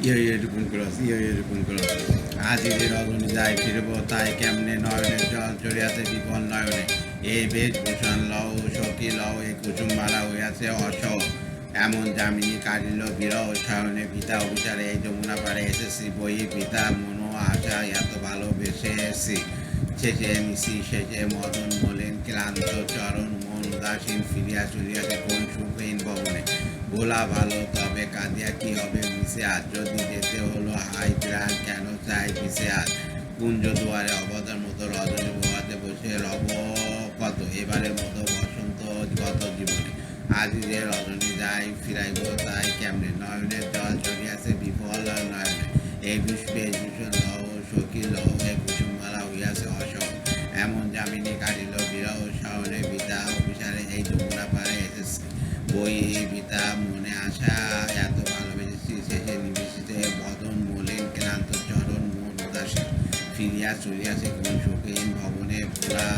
এরকম ক্রস এরকম ক্রস আজি যে রজনী যাই ফিরব তাই কেমনে নয়নের জল চড়িয়াছে বিপল নয়নে এই বেশভূষণ লও সখী লও এ কুসুম মালা হইয়াছে অসহ এমন যামিনী কাটিল বিরহ সায়নে পিতা অবিচারে এই যমুনা পারে এসেছি বই পিতা মনো আশা এত ভালোবেসে এসেছি শেষে নিশি শেষে মদন মলিন ক্লান্ত চরণ মন উদাসীন ফিরিয়া চলিয়াছে কোন সুখহীন ভবনে ভোলা ভালো তবে কাঁদিয়া কি হবে মিশে আজ যদি যেতে হলো হাই প্রাণ কেন চাই পিছে আজ কুঞ্জ দুয়ারে অবতার মতো রজনী বোয়াতে বসে রব কত এবারের মতো বসন্ত গত জীবনে আজ যে রজনী যাই ফিরাইব তাই কেমনে নয়নের জল চড়িয়াছে বিফল নয়নে এই বিশ্বে ভীষণ লহ সখী লহ এ কুসুমমালা হইয়াছে অসহ এমন যামিনী কাটিল বিরহ শহরে পিতা অভিসারে এই যমুনা পারে এসেছে বই পিতা মনে আশা এত ভালোবেসেছি শেষে নিবেশিতে বদন মলিন ক্লান্ত চরণ মন উদাসীন ফিরিয়া চলিয়াছে কোন সুখহীন ভবনে ভোলা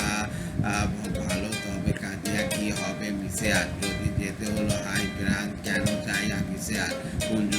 ভালো তবে কাঁদিয়া কি হবে মিশে আর যদি যেতে হলো হাই প্রাণ কেন চাই মিশে আর কুঞ্জ